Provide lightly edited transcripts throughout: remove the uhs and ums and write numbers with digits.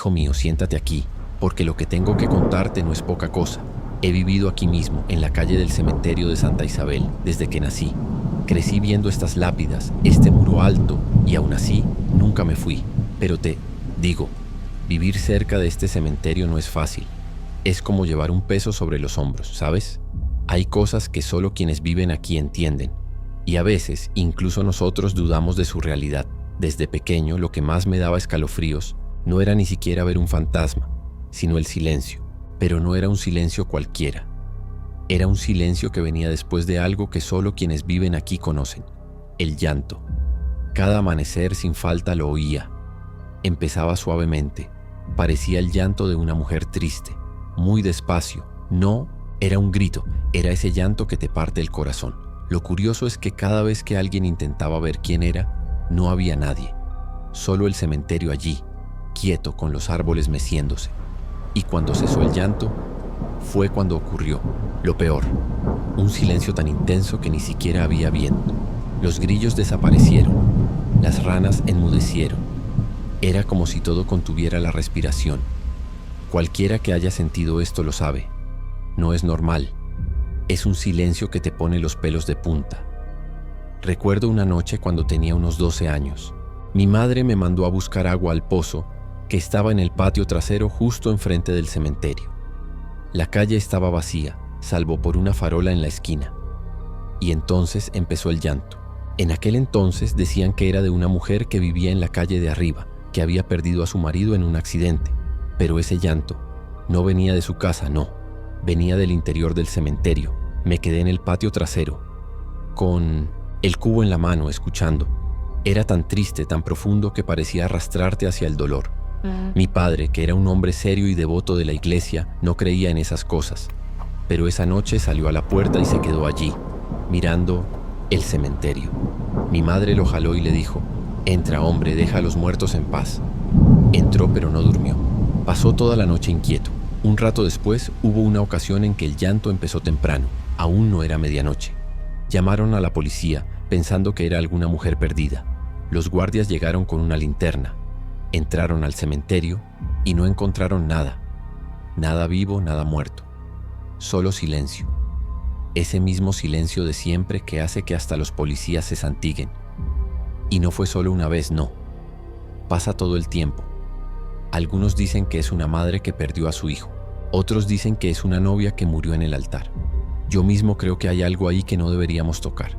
Hijo mío, siéntate aquí, porque lo que tengo que contarte no es poca cosa. He vivido aquí mismo, en la calle del cementerio de Santa Isabel, desde que nací. Crecí viendo estas lápidas, este muro alto, y aún así nunca me fui. Pero te digo, vivir cerca de este cementerio no es fácil. Es como llevar un peso sobre los hombros, ¿sabes? Hay cosas que solo quienes viven aquí entienden. Y a veces, incluso nosotros dudamos de su realidad. Desde pequeño, lo que más me daba escalofríos no era ni siquiera ver un fantasma, sino el silencio. Pero no era un silencio cualquiera. Era un silencio que venía después de algo que solo quienes viven aquí conocen: el llanto. Cada amanecer sin falta lo oía. Empezaba suavemente. Parecía el llanto de una mujer triste, muy despacio. No era un grito, era ese llanto que te parte el corazón. Lo curioso es que cada vez que alguien intentaba ver quién era, no había nadie. Solo el cementerio allí, quieto, con los árboles meciéndose. Y cuando cesó el llanto, fue cuando ocurrió lo peor. Un silencio tan intenso que ni siquiera había viento. Los grillos desaparecieron. Las ranas enmudecieron. Era como si todo contuviera la respiración. Cualquiera que haya sentido esto lo sabe. No es normal. Es un silencio que te pone los pelos de punta. Recuerdo una noche cuando tenía unos 12 años. Mi madre me mandó a buscar agua al pozo que estaba en el patio trasero justo enfrente del cementerio. La calle estaba vacía, salvo por una farola en la esquina. Y entonces empezó el llanto. En aquel entonces decían que era de una mujer que vivía en la calle de arriba, que había perdido a su marido en un accidente. Pero ese llanto no venía de su casa, no. Venía del interior del cementerio. Me quedé en el patio trasero, con el cubo en la mano, escuchando. Era tan triste, tan profundo, que parecía arrastrarte hacia el dolor. Mi padre, que era un hombre serio y devoto de la iglesia, no creía en esas cosas. Pero esa noche salió a la puerta y se quedó allí, mirando el cementerio. Mi madre lo jaló y le dijo: «Entra, hombre, deja a los muertos en paz». Entró, pero no durmió. Pasó toda la noche inquieto. Un rato después hubo una ocasión en que el llanto empezó temprano. Aún no era medianoche. Llamaron a la policía, pensando que era alguna mujer perdida. Los guardias llegaron con una linterna. Entraron al cementerio y no encontraron nada. Nada vivo, nada muerto. Solo silencio. Ese mismo silencio de siempre que hace que hasta los policías se santiguen. Y no fue solo una vez, no. Pasa todo el tiempo. Algunos dicen que es una madre que perdió a su hijo. Otros dicen que es una novia que murió en el altar. Yo mismo creo que hay algo ahí que no deberíamos tocar.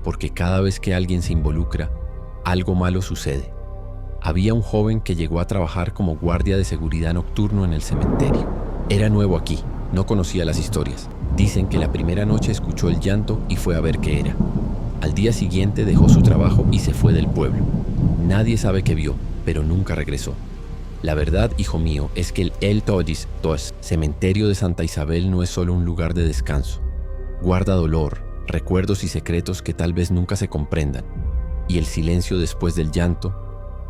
Porque cada vez que alguien se involucra, algo malo sucede. Había un joven que llegó a trabajar como guardia de seguridad nocturno en el cementerio. Era nuevo aquí, no conocía las historias. Dicen que la primera noche escuchó el llanto y fue a ver qué era. Al día siguiente dejó su trabajo y se fue del pueblo. Nadie sabe qué vio, pero nunca regresó. La verdad, hijo mío, es que el cementerio de Santa Isabel no es solo un lugar de descanso. Guarda dolor, recuerdos y secretos que tal vez nunca se comprendan. Y el silencio después del llanto,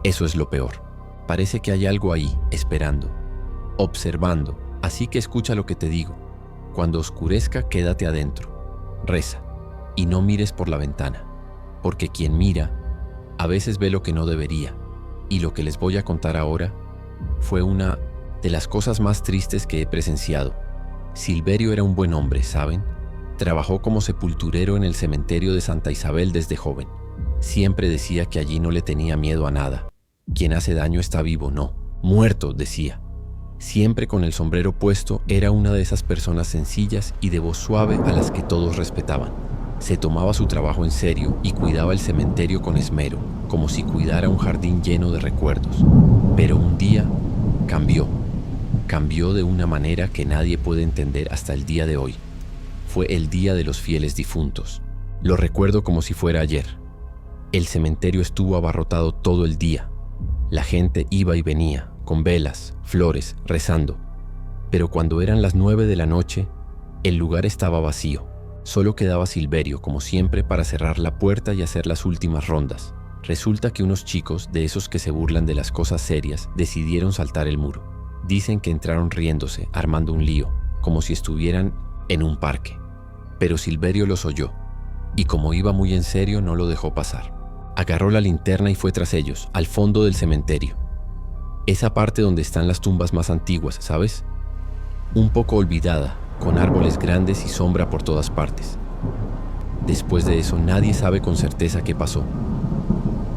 eso es lo peor. Parece que hay algo ahí, esperando, observando. Así que escucha lo que te digo. Cuando oscurezca, quédate adentro. Reza. Y no mires por la ventana. Porque quien mira, a veces ve lo que no debería. Y lo que les voy a contar ahora fue una de las cosas más tristes que he presenciado. Silverio era un buen hombre, ¿saben? Trabajó como sepulturero en el cementerio de Santa Isabel desde joven. Siempre decía que allí no le tenía miedo a nada. Quien hace daño está vivo, no. Muerto, decía. Siempre con el sombrero puesto, era una de esas personas sencillas y de voz suave a las que todos respetaban. Se tomaba su trabajo en serio y cuidaba el cementerio con esmero, como si cuidara un jardín lleno de recuerdos. Pero un día cambió. Cambió de una manera que nadie puede entender hasta el día de hoy. Fue el día de los fieles difuntos. Lo recuerdo como si fuera ayer. El cementerio estuvo abarrotado todo el día. La gente iba y venía, con velas, flores, rezando. Pero cuando eran las 9 de la noche, el lugar estaba vacío. Solo quedaba Silverio, como siempre, para cerrar la puerta y hacer las últimas rondas. Resulta que unos chicos, de esos que se burlan de las cosas serias, decidieron saltar el muro. Dicen que entraron riéndose, armando un lío, como si estuvieran en un parque. Pero Silverio los oyó, y como iba muy en serio, no lo dejó pasar. Agarró la linterna y fue tras ellos, al fondo del cementerio. Esa parte donde están las tumbas más antiguas, ¿sabes? Un poco olvidada, con árboles grandes y sombra por todas partes. Después de eso, nadie sabe con certeza qué pasó.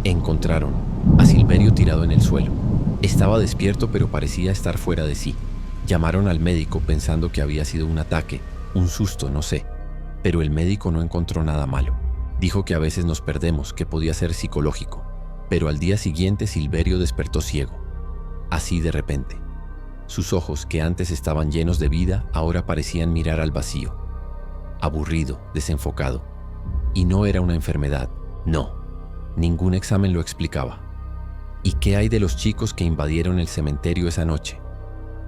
Encontraron a Silverio tirado en el suelo. Estaba despierto, pero parecía estar fuera de sí. Llamaron al médico pensando que había sido un ataque, un susto, no sé. Pero el médico no encontró nada malo. Dijo que a veces nos perdemos, que podía ser psicológico. Pero al día siguiente Silverio despertó ciego. Así de repente. Sus ojos, que antes estaban llenos de vida, ahora parecían mirar al vacío. Aburrido, desenfocado. Y no era una enfermedad, no. Ningún examen lo explicaba. ¿Y qué hay de los chicos que invadieron el cementerio esa noche?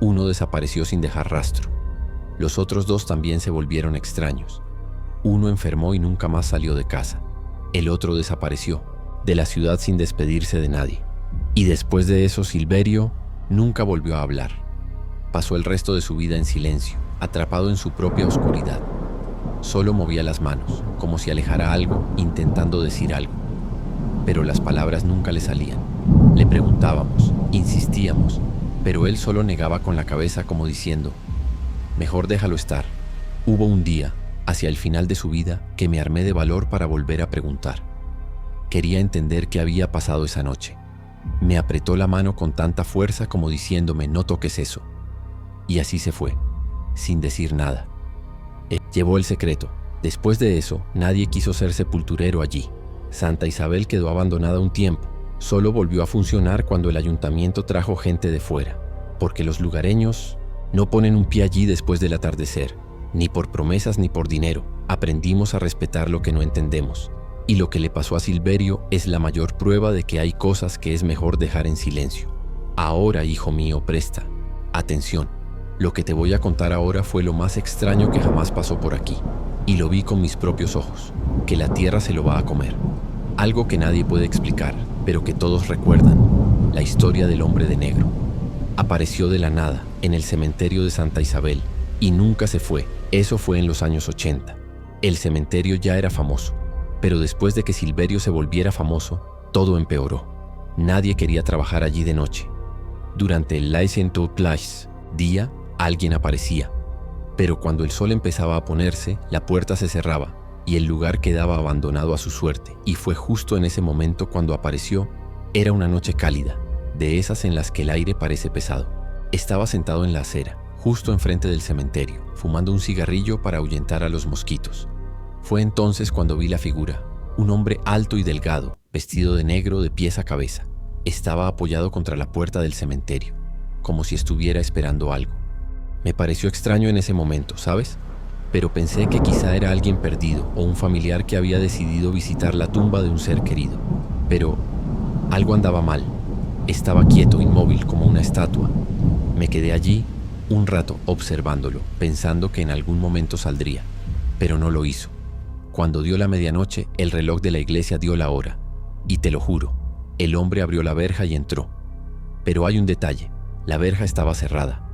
Uno desapareció sin dejar rastro. Los otros dos también se volvieron extraños. Uno enfermó y nunca más salió de casa. El otro desapareció de la ciudad sin despedirse de nadie. Y después de eso, Silverio nunca volvió a hablar. Pasó el resto de su vida en silencio, atrapado en su propia oscuridad. Solo movía las manos, como si alejara algo, intentando decir algo. Pero las palabras nunca le salían. Le preguntábamos, insistíamos, pero él solo negaba con la cabeza como diciendo, mejor déjalo estar. Hubo un día, hacia el final de su vida, que me armé de valor para volver a preguntar. Quería entender qué había pasado esa noche. Me apretó la mano con tanta fuerza como diciéndome, no toques eso. Y así se fue, sin decir nada. Él llevó el secreto. Después de eso, nadie quiso ser sepulturero allí. Santa Isabel quedó abandonada un tiempo. Solo volvió a funcionar cuando el ayuntamiento trajo gente de fuera, porque los lugareños no ponen un pie allí después del atardecer, ni por promesas ni por dinero. Aprendimos a respetar lo que no entendemos. Y lo que le pasó a Silverio es la mayor prueba de que hay cosas que es mejor dejar en silencio. Ahora, hijo mío, presta atención. Lo que te voy a contar ahora fue lo más extraño que jamás pasó por aquí. Y lo vi con mis propios ojos, que la tierra se lo va a comer. Algo que nadie puede explicar, pero que todos recuerdan. La historia del hombre de negro. Apareció de la nada, en el cementerio de Santa Isabel, y nunca se fue. Eso fue en los años 80. El cementerio ya era famoso, pero después de que Silverio se volviera famoso, todo empeoró. Nadie quería trabajar allí de noche. Durante el Leichenthal-Place, día, alguien aparecía. Pero cuando el sol empezaba a ponerse, la puerta se cerraba y el lugar quedaba abandonado a su suerte. Y fue justo en ese momento cuando apareció. Era una noche cálida, de esas en las que el aire parece pesado. Estaba sentado en la acera, justo enfrente del cementerio, fumando un cigarrillo para ahuyentar a los mosquitos. Fue entonces cuando vi la figura, un hombre alto y delgado, vestido de negro de pies a cabeza. Estaba apoyado contra la puerta del cementerio, como si estuviera esperando algo. Me pareció extraño en ese momento, ¿sabes? Pero pensé que quizá era alguien perdido o un familiar que había decidido visitar la tumba de un ser querido. Pero algo andaba mal. Estaba quieto, inmóvil, como una estatua. Me quedé allí un rato observándolo, pensando que en algún momento saldría, pero no lo hizo. Cuando dio la medianoche, el reloj de la iglesia dio la hora. Y te lo juro, el hombre abrió la verja y entró. Pero hay un detalle, la verja estaba cerrada.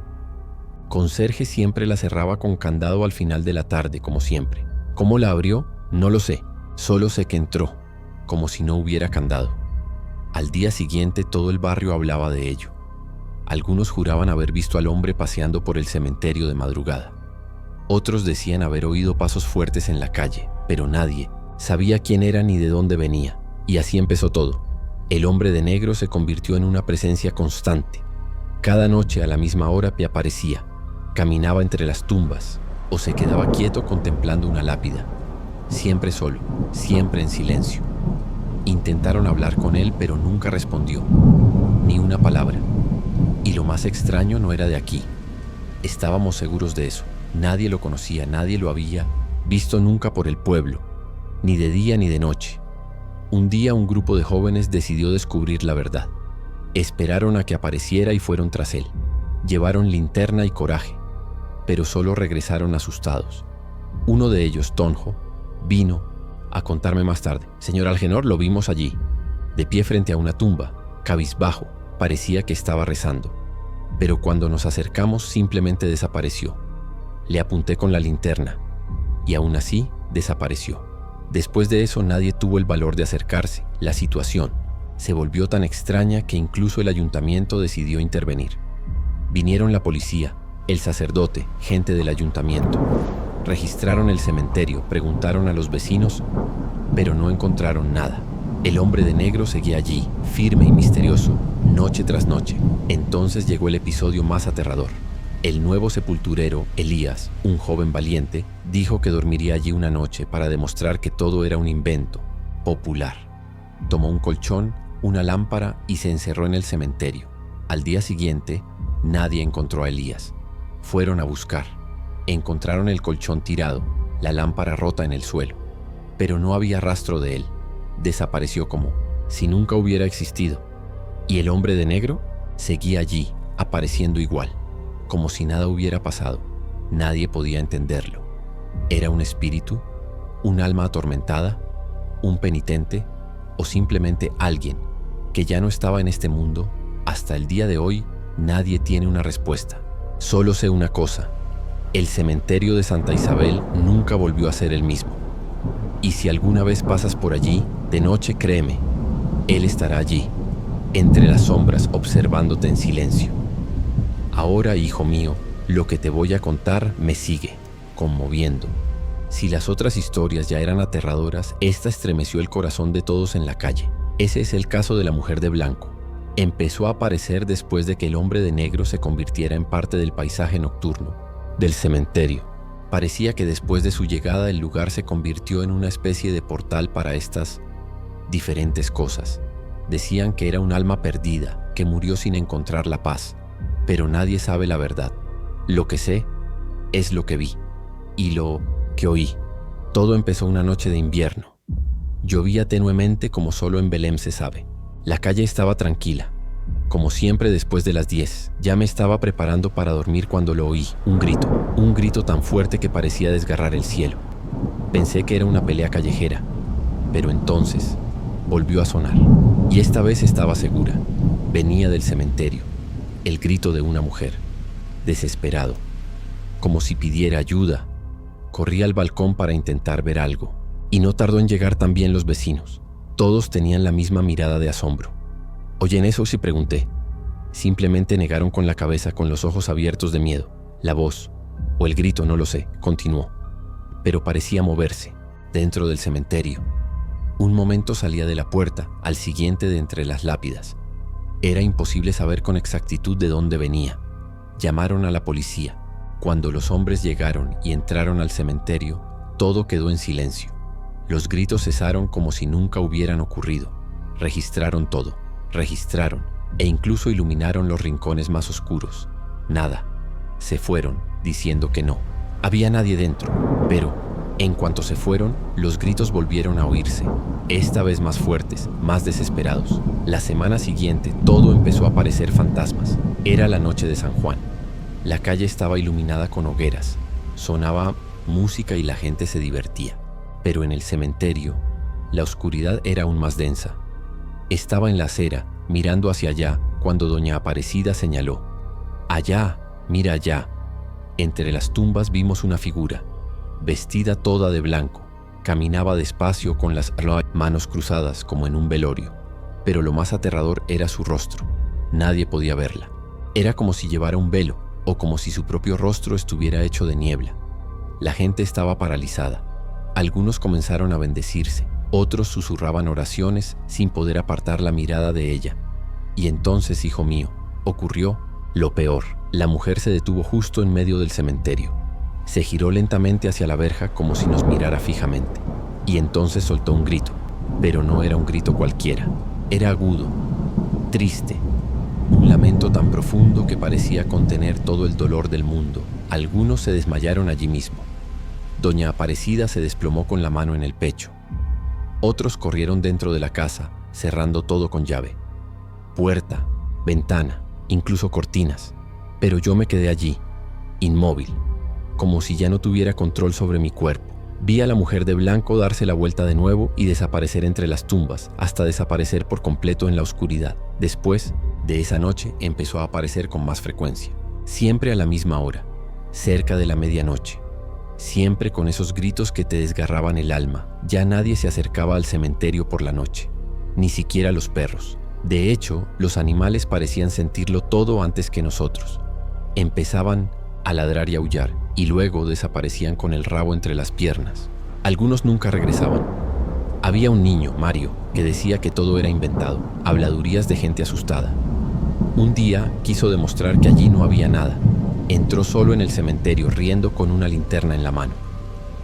Conserje siempre la cerraba con candado al final de la tarde, como siempre. ¿Cómo la abrió? No lo sé, solo sé que entró, como si no hubiera candado. Al día siguiente todo el barrio hablaba de ello. Algunos juraban haber visto al hombre paseando por el cementerio de madrugada. Otros decían haber oído pasos fuertes en la calle, pero nadie sabía quién era ni de dónde venía. Y así empezó todo. El hombre de negro se convirtió en una presencia constante. Cada noche a la misma hora aparecía. Caminaba entre las tumbas o se quedaba quieto contemplando una lápida. Siempre solo, siempre en silencio. Intentaron hablar con él, pero nunca respondió. Ni una palabra. Y lo más extraño no era de aquí. Estábamos seguros de eso. Nadie lo conocía, nadie lo había visto nunca por el pueblo, ni de día ni de noche. Un día un grupo de jóvenes decidió descubrir la verdad. Esperaron a que apareciera y fueron tras él. Llevaron linterna y coraje, pero solo regresaron asustados. Uno de ellos, Tonjo, vino a contarme más tarde. Señor Algenor, lo vimos allí, de pie frente a una tumba, cabizbajo, parecía que estaba rezando. Pero cuando nos acercamos simplemente desapareció. Le apunté con la linterna y aún así desapareció. Después de eso nadie tuvo el valor de acercarse. La situación se volvió tan extraña que incluso el ayuntamiento decidió intervenir. Vinieron la policía, el sacerdote, gente del ayuntamiento. Registraron el cementerio, preguntaron a los vecinos, pero no encontraron nada. El hombre de negro seguía allí, firme y misterioso, noche tras noche. Entonces llegó el episodio más aterrador. El nuevo sepulturero, Elías, un joven valiente, dijo que dormiría allí una noche para demostrar que todo era un invento popular. Tomó un colchón, una lámpara y se encerró en el cementerio. Al día siguiente, nadie encontró a Elías. Fueron a buscar. Encontraron el colchón tirado, la lámpara rota en el suelo, pero no había rastro de él. Desapareció como si nunca hubiera existido. Y el hombre de negro seguía allí, apareciendo igual, como si nada hubiera pasado. Nadie podía entenderlo. ¿Era un espíritu? ¿Un alma atormentada? ¿Un penitente? ¿O simplemente alguien que ya no estaba en este mundo? Hasta el día de hoy, nadie tiene una respuesta. Solo sé una cosa: el cementerio de Santa Isabel nunca volvió a ser el mismo. Y si alguna vez pasas por allí, de noche, créeme, él estará allí, entre las sombras, observándote en silencio. Ahora, hijo mío, lo que te voy a contar me sigue conmoviendo. Si las otras historias ya eran aterradoras, esta estremeció el corazón de todos en la calle. Ese es el caso de la mujer de blanco. Empezó a aparecer después de que el hombre de negro se convirtiera en parte del paisaje nocturno del cementerio. Parecía que después de su llegada el lugar se convirtió en una especie de portal para estas diferentes cosas. Decían que era un alma perdida, que murió sin encontrar la paz, pero nadie sabe la verdad. Lo que sé es lo que vi y lo que oí. Todo empezó una noche de invierno. Llovía tenuemente como solo en Belém se sabe. La calle estaba tranquila, como siempre después de las 10. Ya me estaba preparando para dormir cuando lo oí, un grito tan fuerte que parecía desgarrar el cielo. Pensé que era una pelea callejera, pero entonces volvió a sonar. Y esta vez estaba segura. Venía del cementerio, el grito de una mujer, desesperado, como si pidiera ayuda. Corrí al balcón para intentar ver algo, y no tardó en llegar también los vecinos. Todos tenían la misma mirada de asombro. ¿Oyen eso?, sí pregunté. Simplemente negaron con la cabeza, con los ojos abiertos de miedo. La voz, o el grito, no lo sé, continuó, pero parecía moverse, dentro del cementerio. Un momento salía de la puerta, al siguiente de entre las lápidas. Era imposible saber con exactitud de dónde venía. Llamaron a la policía. Cuando los hombres llegaron y entraron al cementerio, todo quedó en silencio. Los gritos cesaron como si nunca hubieran ocurrido. Registraron todo, e incluso iluminaron los rincones más oscuros. Nada. Se fueron, diciendo que no. Había nadie dentro, pero en cuanto se fueron, los gritos volvieron a oírse, esta vez más fuertes, más desesperados. La semana siguiente, todo empezó a parecer fantasmas. Era la noche de San Juan. La calle estaba iluminada con hogueras, sonaba música y la gente se divertía. Pero en el cementerio, la oscuridad era aún más densa. Estaba en la acera, mirando hacia allá, cuando doña Aparecida señaló: «Allá, mira allá». Entre las tumbas vimos una figura, vestida toda de blanco. Caminaba despacio con las manos cruzadas como en un velorio. Pero lo más aterrador era su rostro. Nadie podía verla. Era como si llevara un velo, o como si su propio rostro estuviera hecho de niebla. La gente estaba paralizada. Algunos comenzaron a bendecirse, otros susurraban oraciones sin poder apartar la mirada de ella. Y entonces, hijo mío, ocurrió lo peor. La mujer se detuvo justo en medio del cementerio. Se giró lentamente hacia la verja como si nos mirara fijamente. Y entonces soltó un grito, pero no era un grito cualquiera. Era agudo, triste, un lamento tan profundo que parecía contener todo el dolor del mundo. Algunos se desmayaron allí mismo. Doña Aparecida se desplomó con la mano en el pecho. Otros corrieron dentro de la casa, cerrando todo con llave. Puerta, ventana, incluso cortinas. Pero yo me quedé allí, inmóvil, como si ya no tuviera control sobre mi cuerpo. Vi a la mujer de blanco darse la vuelta de nuevo y desaparecer entre las tumbas, hasta desaparecer por completo en la oscuridad. Después de esa noche empezó a aparecer con más frecuencia, siempre a la misma hora, cerca de la medianoche. Siempre con esos gritos que te desgarraban el alma. Ya nadie se acercaba al cementerio por la noche. ni siquiera los perros. De hecho, los animales parecían sentirlo todo antes que nosotros. Empezaban a ladrar y aullar, y luego desaparecían con el rabo entre las piernas. Algunos nunca regresaban. Había un niño, Mario, que decía que todo era inventado, habladurías de gente asustada. Un día quiso demostrar que allí no había nada. Entró solo en el cementerio, riendo con una linterna en la mano.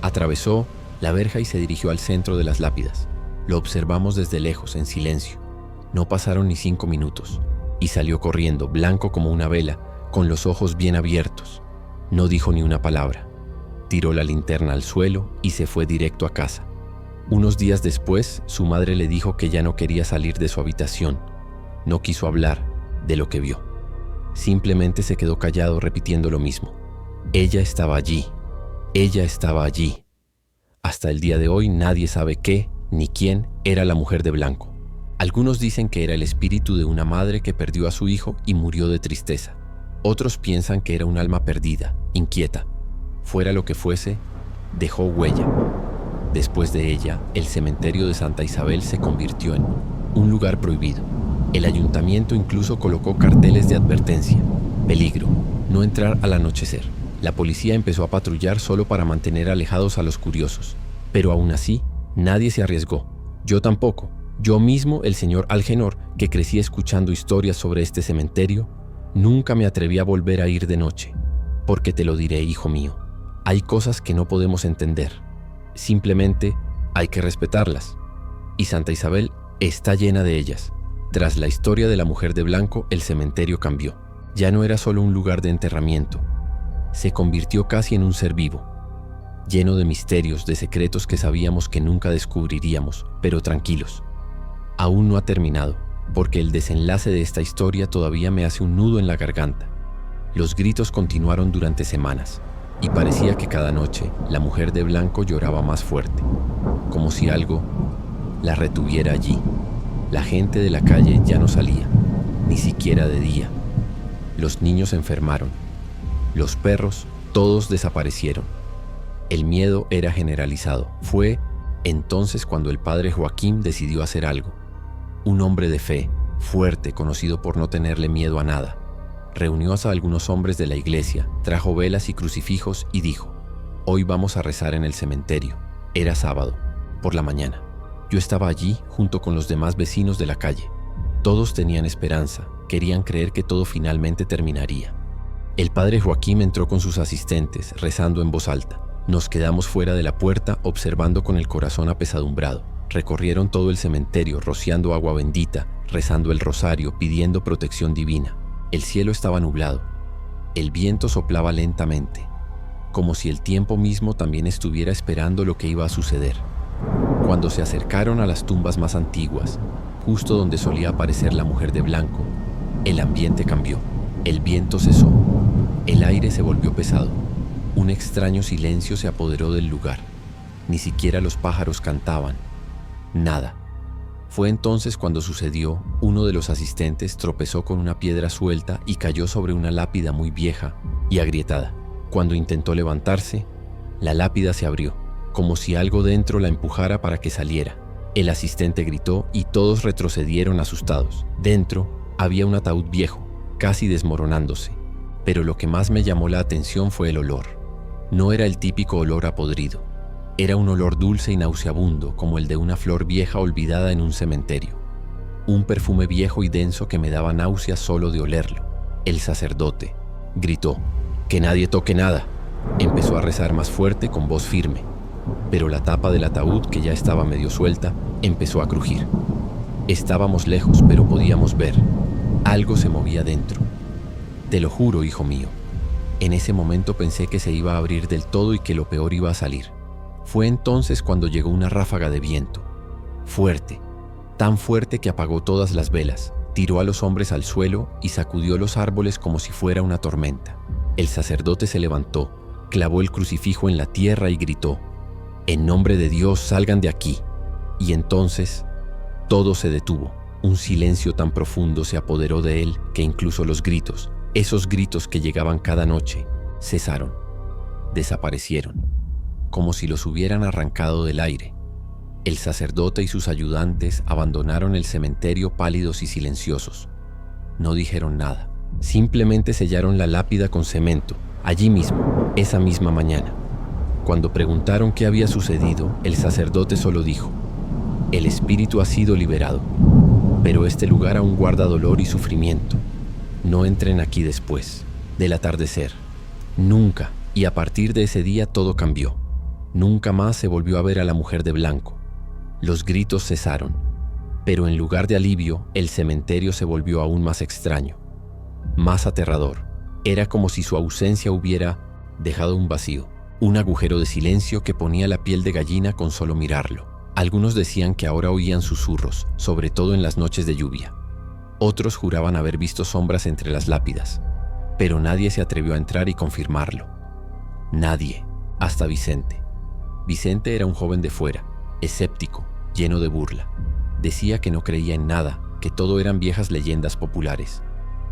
Atravesó la verja y se dirigió al centro de las lápidas. Lo observamos desde lejos, en silencio. No pasaron ni 5 minutos, y salió corriendo, blanco como una vela, con los ojos bien abiertos. No dijo ni una palabra. Tiró la linterna al suelo y se fue directo a casa. Unos días después, su madre le dijo que ya no quería salir de su habitación. No quiso hablar de lo que vio. Simplemente se quedó callado repitiendo lo mismo. Ella estaba allí. Ella estaba allí. Hasta el día de hoy nadie sabe qué ni quién era la mujer de blanco. Algunos dicen que era el espíritu de una madre que perdió a su hijo y murió de tristeza. Otros piensan que era un alma perdida, inquieta. Fuera lo que fuese, dejó huella. Después de ella, el cementerio de Santa Isabel se convirtió en un lugar prohibido. El ayuntamiento incluso colocó carteles de advertencia. Peligro, no entrar al anochecer. La policía empezó a patrullar solo para mantener alejados a los curiosos. Pero aún así, nadie se arriesgó. Yo tampoco. Yo mismo, el señor Algenor, que crecí escuchando historias sobre este cementerio, nunca me atreví a volver a ir de noche. Porque te lo diré, hijo mío, hay cosas que no podemos entender. Simplemente hay que respetarlas. Y Santa Isabel está llena de ellas. Tras la historia de la mujer de blanco, el cementerio cambió. Ya no era solo un lugar de enterramiento. Se convirtió casi en un ser vivo, lleno de misterios, de secretos que sabíamos que nunca descubriríamos, pero tranquilos. Aún no ha terminado, porque el desenlace de esta historia todavía me hace un nudo en la garganta. Los gritos continuaron durante semanas, y parecía que cada noche la mujer de blanco lloraba más fuerte, como si algo la retuviera allí. La gente de la calle ya no salía, ni siquiera de día. Los niños se enfermaron. Los perros, todos desaparecieron. El miedo era generalizado. Fue entonces cuando el padre Joaquín decidió hacer algo. Un hombre de fe, fuerte, conocido por no tenerle miedo a nada. Reunió a algunos hombres de la iglesia, trajo velas y crucifijos y dijo: hoy vamos a rezar en el cementerio. Era sábado, por la mañana. Yo estaba allí junto con los demás vecinos de la calle. Todos tenían esperanza, querían creer que todo finalmente terminaría. El padre Joaquín entró con sus asistentes, rezando en voz alta. Nos quedamos fuera de la puerta, observando con el corazón apesadumbrado. Recorrieron todo el cementerio, rociando agua bendita, rezando el rosario, pidiendo protección divina. El cielo estaba nublado. El viento soplaba lentamente, como si el tiempo mismo también estuviera esperando lo que iba a suceder. Cuando se acercaron a las tumbas más antiguas, justo donde solía aparecer la mujer de blanco, el ambiente cambió. El viento cesó. El aire se volvió pesado. Un extraño silencio se apoderó del lugar. Ni siquiera los pájaros cantaban. Nada. Fue entonces cuando sucedió. Uno de los asistentes tropezó con una piedra suelta y cayó sobre una lápida muy vieja y agrietada. Cuando intentó levantarse, la lápida se abrió, como si algo dentro la empujara para que saliera. El asistente gritó y todos retrocedieron asustados. Dentro había un ataúd viejo, casi desmoronándose. Pero lo que más me llamó la atención fue el olor. No era el típico olor a podrido. Era un olor dulce y nauseabundo, como el de una flor vieja olvidada en un cementerio. Un perfume viejo y denso que me daba náuseas solo de olerlo. El sacerdote gritó: «¡Que nadie toque nada!». Empezó a rezar más fuerte, con voz firme. Pero la tapa del ataúd, que ya estaba medio suelta, empezó a crujir. Estábamos lejos, pero podíamos ver. Algo se movía dentro. Te lo juro, hijo mío. En ese momento pensé que se iba a abrir del todo y que lo peor iba a salir. Fue entonces cuando llegó una ráfaga de viento. Fuerte, tan fuerte que apagó todas las velas, tiró a los hombres al suelo y sacudió los árboles como si fuera una tormenta. El sacerdote se levantó, clavó el crucifijo en la tierra y gritó: «En nombre de Dios, salgan de aquí». Y entonces todo se detuvo. Un silencio tan profundo se apoderó de él que incluso los gritos, esos gritos que llegaban cada noche, cesaron. Desaparecieron, como si los hubieran arrancado del aire. El sacerdote y sus ayudantes abandonaron el cementerio pálidos y silenciosos. No dijeron nada. Simplemente sellaron la lápida con cemento, allí mismo, esa misma mañana. Cuando preguntaron qué había sucedido, el sacerdote solo dijo: el espíritu ha sido liberado, pero este lugar aún guarda dolor y sufrimiento. No entren aquí después del atardecer. Nunca. Y a partir de ese día todo cambió. Nunca más se volvió a ver a la mujer de blanco. Los gritos cesaron, pero en lugar de alivio, el cementerio se volvió aún más extraño, más aterrador. Era como si su ausencia hubiera dejado un vacío, un agujero de silencio que ponía la piel de gallina con solo mirarlo. Algunos decían que ahora oían susurros, sobre todo en las noches de lluvia. Otros juraban haber visto sombras entre las lápidas, pero nadie se atrevió a entrar y confirmarlo. Nadie, hasta Vicente. Vicente era un joven de fuera, escéptico, lleno de burla. Decía que no creía en nada, que todo eran viejas leyendas populares.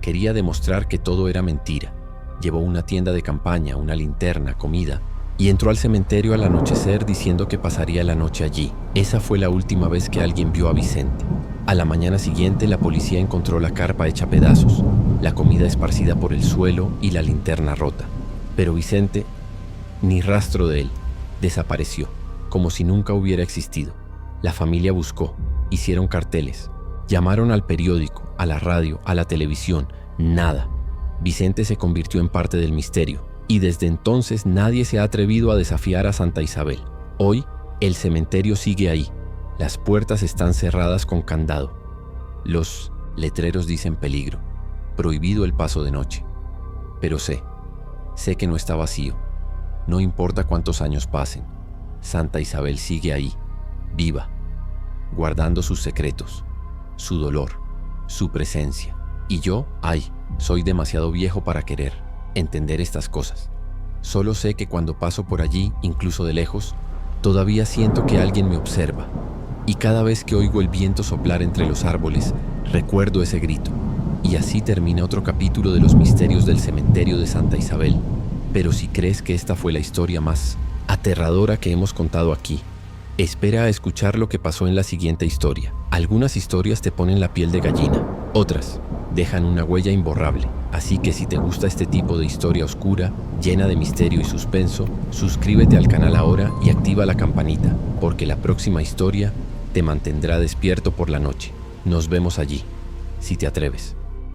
Quería demostrar que todo era mentira. Llevó una tienda de campaña, una linterna, comida, y entró al cementerio al anochecer diciendo que pasaría la noche allí. Esa fue la última vez que alguien vio a Vicente. A la mañana siguiente, la policía encontró la carpa hecha pedazos, la comida esparcida por el suelo y la linterna rota. Pero Vicente, ni rastro de él, desapareció, como si nunca hubiera existido. La familia buscó, hicieron carteles, llamaron al periódico, a la radio, a la televisión, nada. Vicente se convirtió en parte del misterio, y desde entonces nadie se ha atrevido a desafiar a Santa Isabel. Hoy, el cementerio sigue ahí. Las puertas están cerradas con candado. Los letreros dicen peligro, prohibido el paso de noche. Pero sé que no está vacío. No importa cuántos años pasen, Santa Isabel sigue ahí, viva, guardando sus secretos, su dolor, su presencia. Y yo, soy demasiado viejo para querer entender estas cosas. Solo sé que cuando paso por allí, incluso de lejos, todavía siento que alguien me observa. Y cada vez que oigo el viento soplar entre los árboles, recuerdo ese grito. Y así termina otro capítulo de los misterios del cementerio de Santa Isabel. Pero si crees que esta fue la historia más aterradora que hemos contado aquí, espera a escuchar lo que pasó en la siguiente historia. Algunas historias te ponen la piel de gallina, otras dejan una huella imborrable. Así que si te gusta este tipo de historia oscura, llena de misterio y suspenso, suscríbete al canal ahora y activa la campanita, porque la próxima historia te mantendrá despierto por la noche. Nos vemos allí, si te atreves.